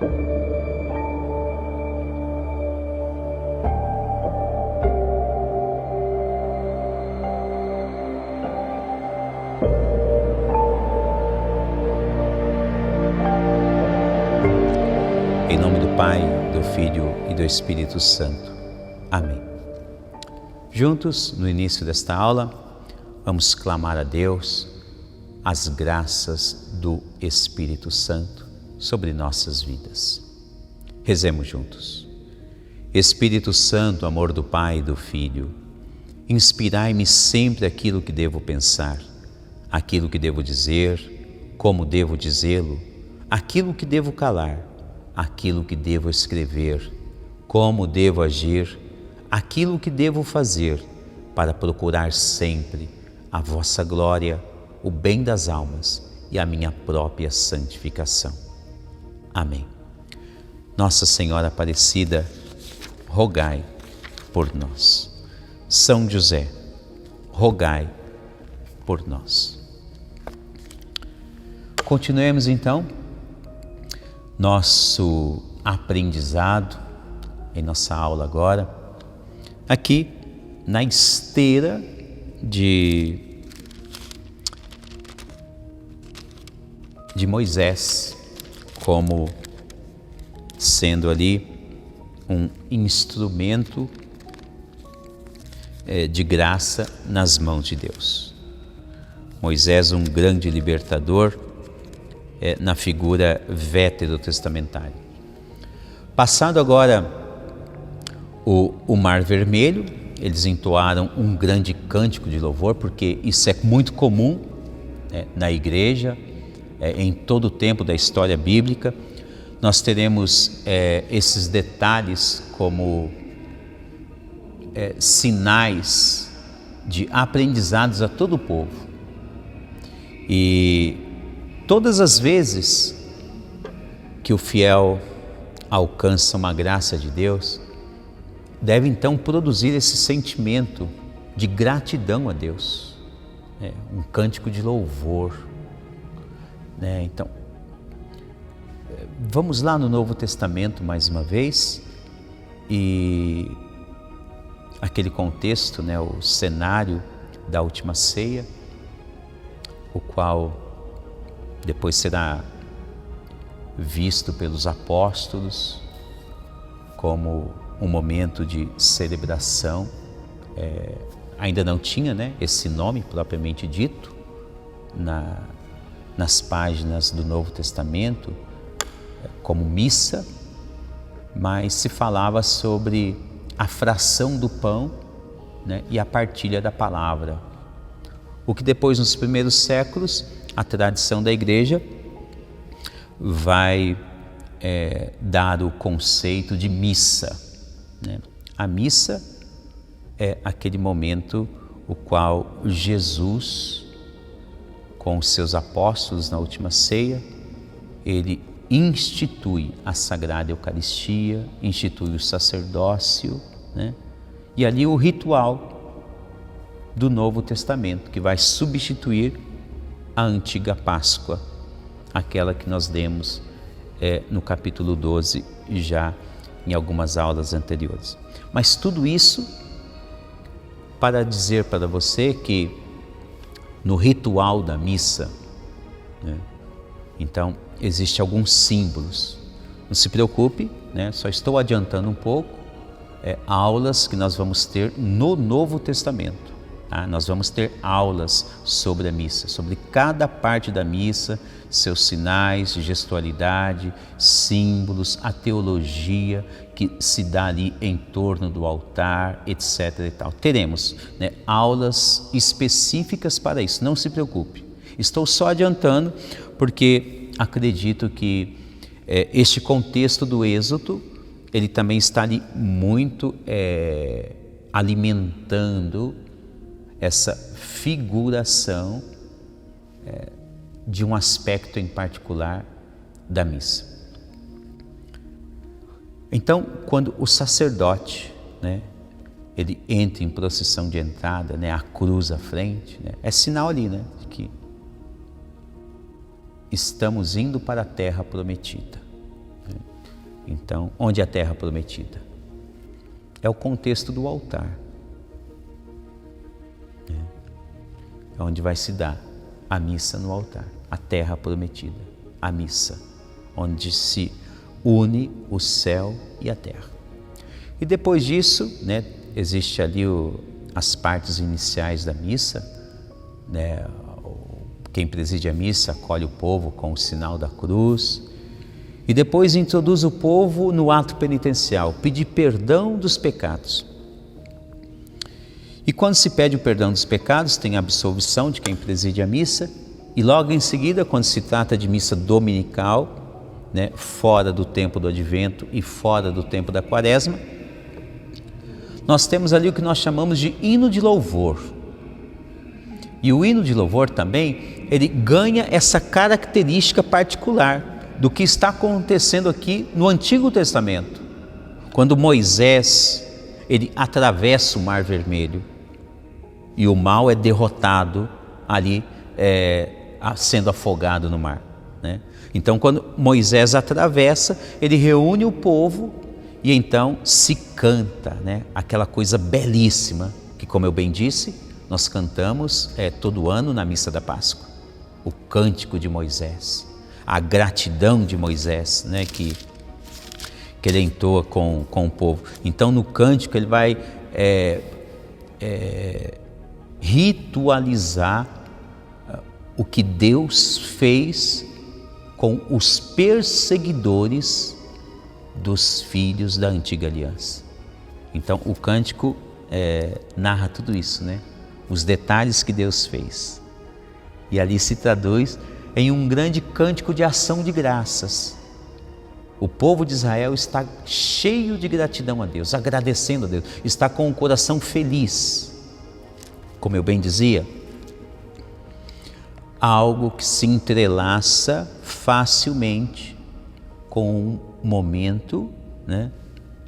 Em nome do Pai, do Filho e do Espírito Santo. Amém. Juntos, no início desta aula, vamos clamar a Deus as graças do Espírito Santo sobre nossas vidas. Rezemos juntos. Espírito Santo, amor do Pai e do Filho, inspirai-me sempre aquilo que devo pensar, aquilo que devo dizer, como devo dizê-lo, aquilo que devo calar, aquilo que devo escrever, como devo agir, aquilo que devo fazer, para procurar sempre a vossa glória, o bem das almas e a minha própria santificação. Amém. Nossa Senhora Aparecida, rogai por nós. São José, rogai por nós. Continuemos então nosso aprendizado em nossa aula agora, aqui na esteira de Moisés, como sendo ali um instrumento de graça nas mãos de Deus. Moisés, um grande libertador, na figura veterotestamentária. Passado agora o Mar Vermelho, eles entoaram um grande cântico de louvor, porque isso é muito comum na igreja, em todo o tempo da história bíblica. Nós teremos esses detalhes como sinais de aprendizados a todo o povo. E todas as vezes que o fiel alcança uma graça de Deus, deve então produzir esse sentimento de gratidão a Deus, um cântico de louvor. Então, vamos lá no Novo Testamento mais uma vez, e aquele contexto, o cenário da última ceia, o qual depois será visto pelos apóstolos como um momento de celebração. Ainda não tinha esse nome propriamente dito nas páginas do Novo Testamento como missa, mas se falava sobre a fração do pão e a partilha da palavra. O que depois, nos primeiros séculos, a tradição da igreja vai dar o conceito de missa. A missa é aquele momento o qual Jesus, com os seus apóstolos na última ceia, ele institui a Sagrada Eucaristia, institui o sacerdócio, e ali o ritual do Novo Testamento, que vai substituir a antiga Páscoa, aquela que nós demos no capítulo 12, já em algumas aulas anteriores. Mas tudo isso para dizer para você que no ritual da missa, então existem alguns símbolos. Não se preocupe, só estou adiantando um pouco, aulas que nós vamos ter no Novo Testamento. Nós vamos ter aulas sobre a missa, sobre cada parte da missa, seus sinais, gestualidade, símbolos, a teologia que se dá ali em torno do altar, etc. e tal. Teremos aulas específicas para isso, não se preocupe. Estou só adiantando porque acredito que este contexto do Êxodo, ele também está ali muito alimentando essa figuração de um aspecto em particular da missa. Então, quando o sacerdote, ele entra em procissão de entrada, a cruz à frente, é sinal ali, de que estamos indo para a terra prometida. Então, onde é a terra prometida? É o contexto do altar. É onde vai se dar a missa no altar, a terra prometida, a missa, onde se une o céu e a terra. E depois disso, né, existe ali as partes iniciais da missa, né, quem preside a missa acolhe o povo com o sinal da cruz e depois introduz o povo no ato penitencial, pedir perdão dos pecados. E quando se pede o perdão dos pecados, tem a absolvição de quem preside a missa e logo em seguida, quando se trata de missa dominical, né, fora do tempo do advento e fora do tempo da quaresma, nós temos ali o que nós chamamos de hino de louvor. E o hino de louvor também, ele ganha essa característica particular do que está acontecendo aqui no Antigo Testamento. Quando Moisés, ele atravessa o Mar Vermelho e o mal é derrotado ali, sendo afogado no mar, né? Então, quando Moisés atravessa, ele reúne o povo e então se canta, né, aquela coisa belíssima que, como eu bem disse, nós cantamos todo ano na missa da Páscoa, o cântico de Moisés, a gratidão de Moisés, né, que ele entoa com o povo. Então, no cântico ele vai ritualizar o que Deus fez com os perseguidores dos filhos da antiga aliança. Então, o cântico narra tudo isso, né? Os detalhes que Deus fez. E ali se traduz em um grande cântico de ação de graças. O povo de Israel está cheio de gratidão a Deus, agradecendo a Deus, está com o coração feliz. Como eu bem dizia, algo que se entrelaça facilmente com o momento, né,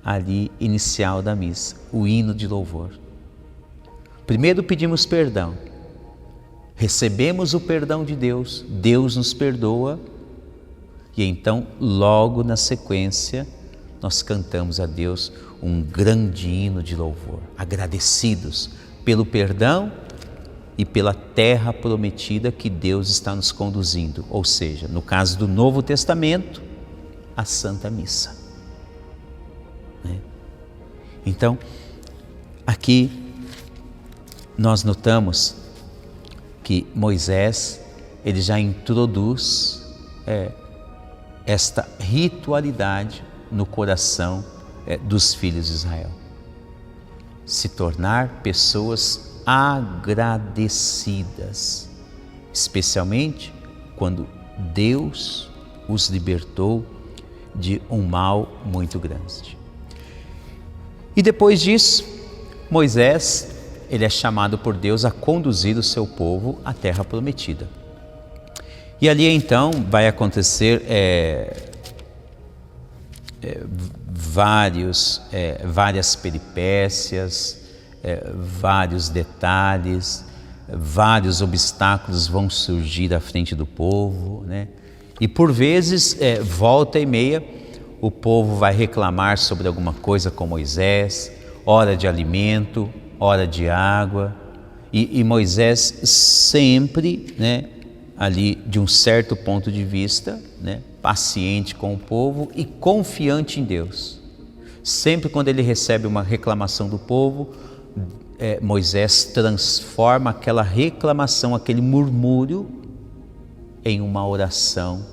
ali inicial da missa, o hino de louvor. Primeiro pedimos perdão, recebemos o perdão de Deus, Deus nos perdoa e então logo na sequência nós cantamos a Deus um grande hino de louvor, agradecidos pelo perdão e pela terra prometida que Deus está nos conduzindo, ou seja, no caso do Novo Testamento, a Santa Missa, né? Então, aqui nós notamos que Moisés, ele já introduz esta ritualidade no coração dos filhos de Israel. Se tornar pessoas agradecidas, especialmente quando Deus os libertou de um mal muito grande. E depois disso, Moisés, ele é chamado por Deus a conduzir o seu povo à terra prometida. E ali então vai acontecer várias peripécias, vários detalhes, vários obstáculos vão surgir à frente do povo, né? E por vezes, volta e meia, o povo vai reclamar sobre alguma coisa com Moisés, hora de alimento, hora de água, e Moisés sempre, né, ali de um certo ponto de vista, né, paciente com o povo e confiante em Deus. Sempre quando ele recebe uma reclamação do povo, Moisés transforma aquela reclamação, aquele murmúrio, em uma oração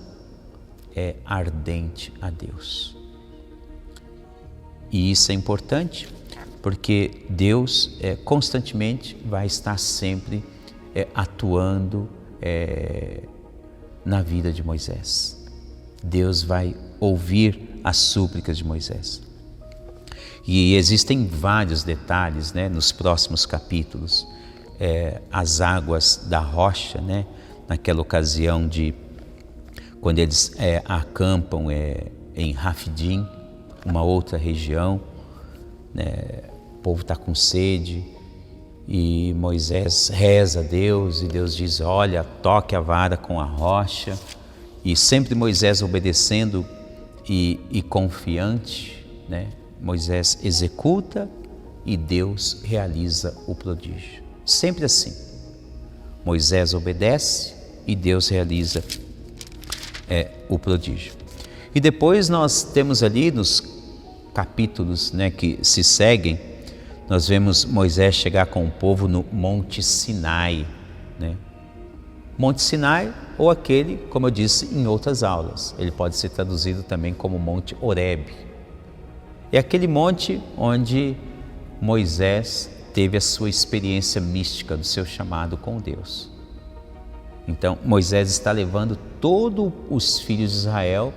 ardente a Deus. E isso é importante, porque Deus constantemente vai estar sempre atuando na vida de Moisés. Deus vai ouvir as súplicas de Moisés. E existem vários detalhes, né, nos próximos capítulos. As águas da rocha, né, naquela ocasião quando eles acampam em Rafidim, uma outra região, né, o povo está com sede e Moisés reza a Deus e Deus diz: olha, toque a vara com a rocha. E sempre Moisés obedecendo, e confiante, né? Moisés executa e Deus realiza o prodígio. Sempre assim. Moisés obedece e Deus realiza o prodígio. E depois nós temos ali nos capítulos, né, que se seguem, nós vemos Moisés chegar com o povo no Monte Sinai, né? Monte Sinai, ou aquele, como eu disse em outras aulas, ele pode ser traduzido também como Monte Horebe. É aquele monte onde Moisés teve a sua experiência mística do seu chamado com Deus. Então, Moisés está levando todos os filhos de Israel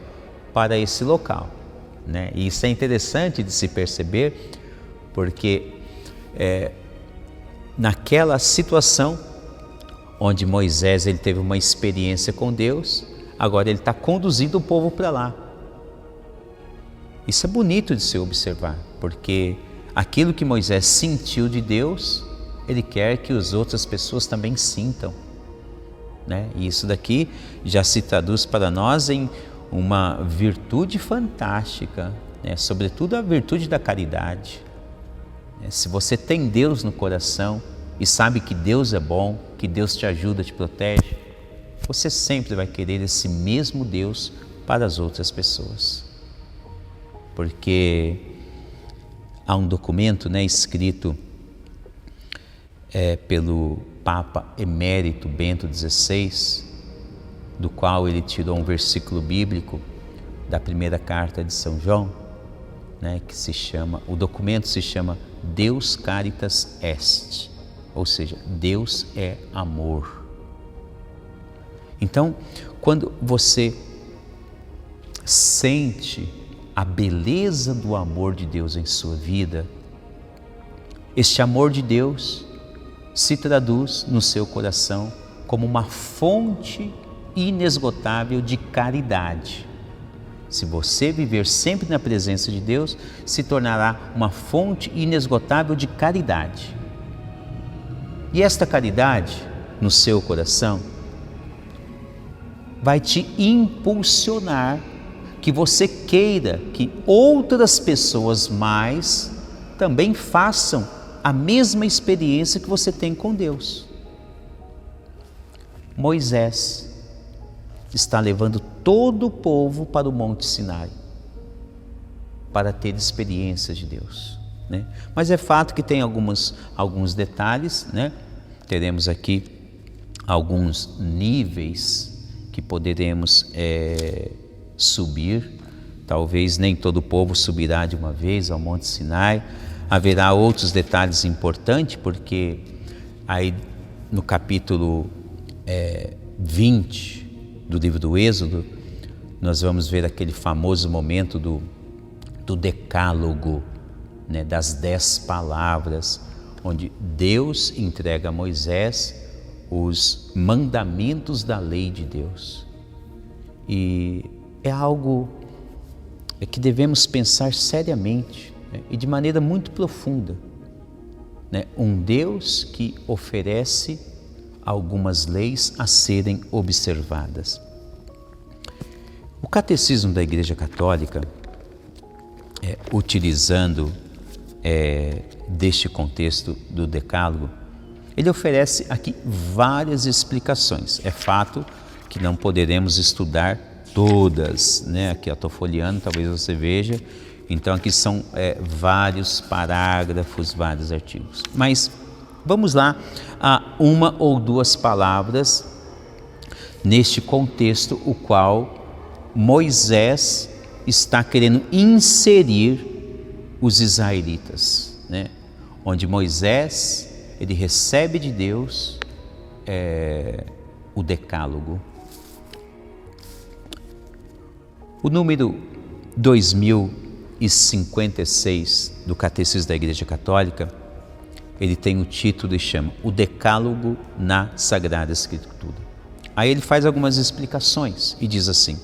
para esse local, né? E isso é interessante de se perceber, porque naquela situação onde Moisés ele teve uma experiência com Deus, agora ele está conduzindo o povo para lá. Isso é bonito de se observar, porque aquilo que Moisés sentiu de Deus, ele quer que as outras pessoas também sintam, né? E isso daqui já se traduz para nós em uma virtude fantástica, né? Sobretudo a virtude da caridade. Se você tem Deus no coração e sabe que Deus é bom, que Deus te ajuda, te protege, você sempre vai querer esse mesmo Deus para as outras pessoas. Porque há um documento, né, escrito pelo Papa Emérito Bento XVI, do qual ele tirou um versículo bíblico da primeira carta de São João, né, que se chama, o documento se chama Deus Caritas Est, ou seja, Deus é amor. Então, quando você sente a beleza do amor de Deus em sua vida, este amor de Deus se traduz no seu coração como uma fonte inesgotável de caridade. Se você viver sempre na presença de Deus, se tornará uma fonte inesgotável de caridade. E esta caridade no seu coração vai te impulsionar que você queira que outras pessoas mais também façam a mesma experiência que você tem com Deus. Moisés está levando todo o povo para o Monte Sinai para ter experiências de Deus, né? Mas é fato que tem alguns detalhes, né? Teremos aqui alguns níveis que poderemos subir. Talvez nem todo o povo subirá de uma vez ao Monte Sinai. Haverá outros detalhes importantes, porque aí no capítulo 20 do livro do Êxodo, nós vamos ver aquele famoso momento do decálogo, né, das 10 palavras, onde Deus entrega a Moisés os mandamentos da lei de Deus. E é algo que devemos pensar seriamente, né, e de maneira muito profunda, né? Um Deus que oferece algumas leis a serem observadas. O Catecismo da Igreja Católica, utilizando deste contexto do Decálogo, ele oferece aqui várias explicações. É fato que não poderemos estudar todas, né? Aqui eu estou folheando, talvez você veja. Então aqui são vários parágrafos, vários artigos. Mas vamos lá a uma ou duas palavras neste contexto, o qual Moisés está querendo inserir os israelitas, né? Onde Moisés ele recebe de Deus o Decálogo. O número 2056 do Catecismo da Igreja Católica, ele tem o título e chama O Decálogo na Sagrada Escritura. Aí ele faz algumas explicações e diz assim: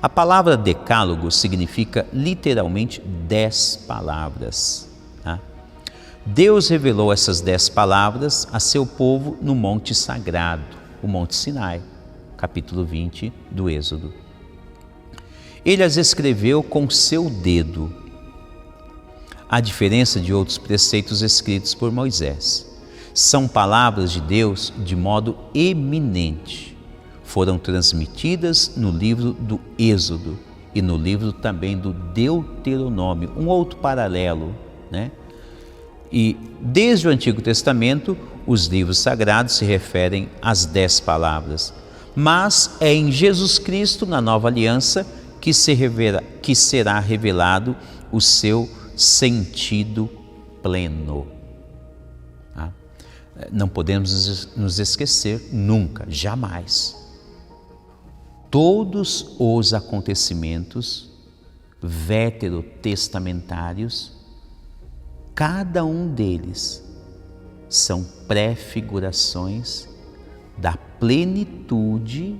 a palavra decálogo significa literalmente 10 palavras. Tá? Deus revelou essas 10 palavras a seu povo no Monte Sagrado, o Monte Sinai, capítulo 20 do Êxodo. Ele as escreveu com seu dedo, à diferença de outros preceitos escritos por Moisés. São palavras de Deus de modo eminente. Foram transmitidas no livro do Êxodo e no livro também do Deuteronômio, um outro paralelo, né? E desde o Antigo Testamento, os livros sagrados se referem às 10 palavras. Mas é em Jesus Cristo, na nova aliança, que será revelado o seu sentido pleno. Não podemos nos esquecer nunca, jamais. Todos os acontecimentos veterotestamentários, cada um deles são prefigurações da plenitude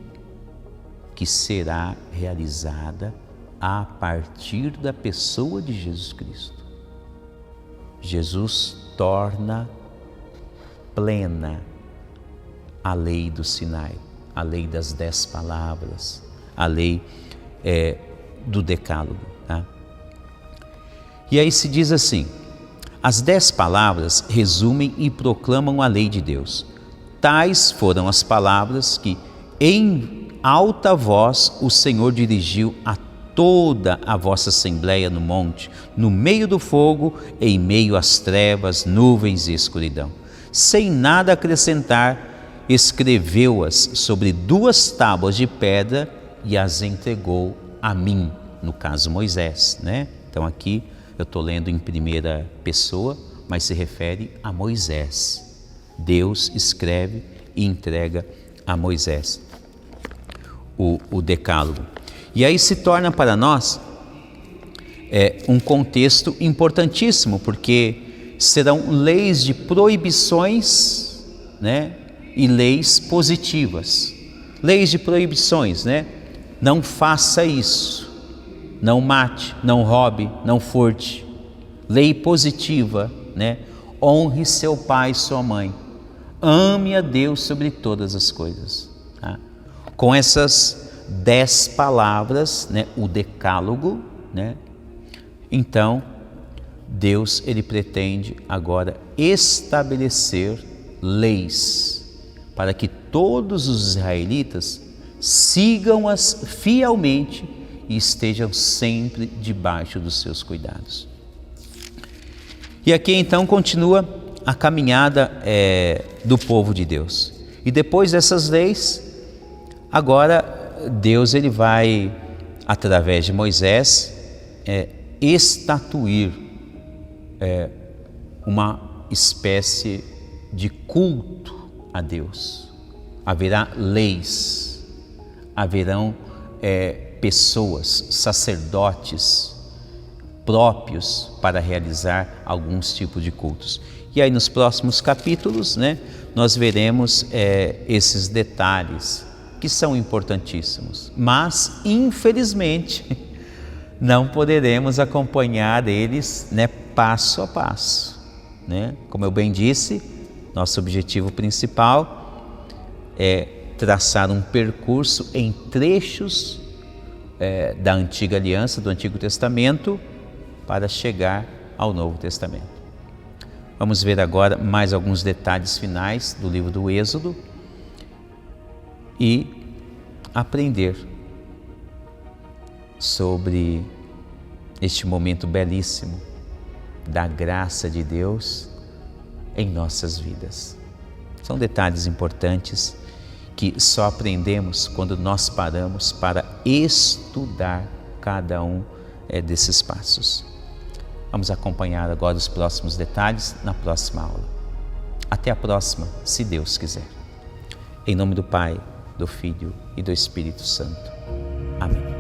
que será realizada a partir da pessoa de Jesus Cristo. Jesus torna plena a lei do Sinai, a lei das 10 palavras, a lei do Decálogo. Tá? E aí se diz assim: as 10 palavras resumem e proclamam a lei de Deus. Tais foram as palavras que, em alta voz, o Senhor dirigiu a toda a vossa assembleia no monte, no meio do fogo, em meio às trevas, nuvens e escuridão. Sem nada acrescentar, escreveu-as sobre 2 tábuas de pedra e as entregou a mim, no caso Moisés, né? Então aqui eu estou lendo em primeira pessoa, mas se refere a Moisés. Deus escreve e entrega a Moisés o Decálogo. E aí se torna para nós um contexto importantíssimo, porque serão leis de proibições, né, e leis positivas. Leis de proibições, né? Não faça isso, não mate, não roube, não furte. Lei positiva, né? Honre seu pai e sua mãe. Ame a Deus sobre todas as coisas. Tá? Com essas 10 palavras, né, o Decálogo, né, então Deus ele pretende agora estabelecer leis para que todos os israelitas sigam-as fielmente e estejam sempre debaixo dos seus cuidados. E aqui então continua a caminhada do povo de Deus. E depois dessas leis, agora Deus ele vai, através de Moisés, estatuir uma espécie de culto a Deus. Haverá leis, haverão pessoas, sacerdotes próprios para realizar alguns tipos de cultos. E aí nos próximos capítulos, né, nós veremos esses detalhes que são importantíssimos, mas infelizmente não poderemos acompanhar eles, né, passo a passo, né? Como eu bem disse, nosso objetivo principal é traçar um percurso em trechos da Antiga Aliança, do Antigo Testamento, para chegar ao Novo Testamento. Vamos ver agora mais alguns detalhes finais do livro do Êxodo e aprender sobre este momento belíssimo da graça de Deus em nossas vidas. São detalhes importantes que só aprendemos quando nós paramos para estudar cada um desses passos. Vamos acompanhar agora os próximos detalhes na próxima aula. Até a próxima, se Deus quiser. Em nome do Pai, do Filho e do Espírito Santo. Amém.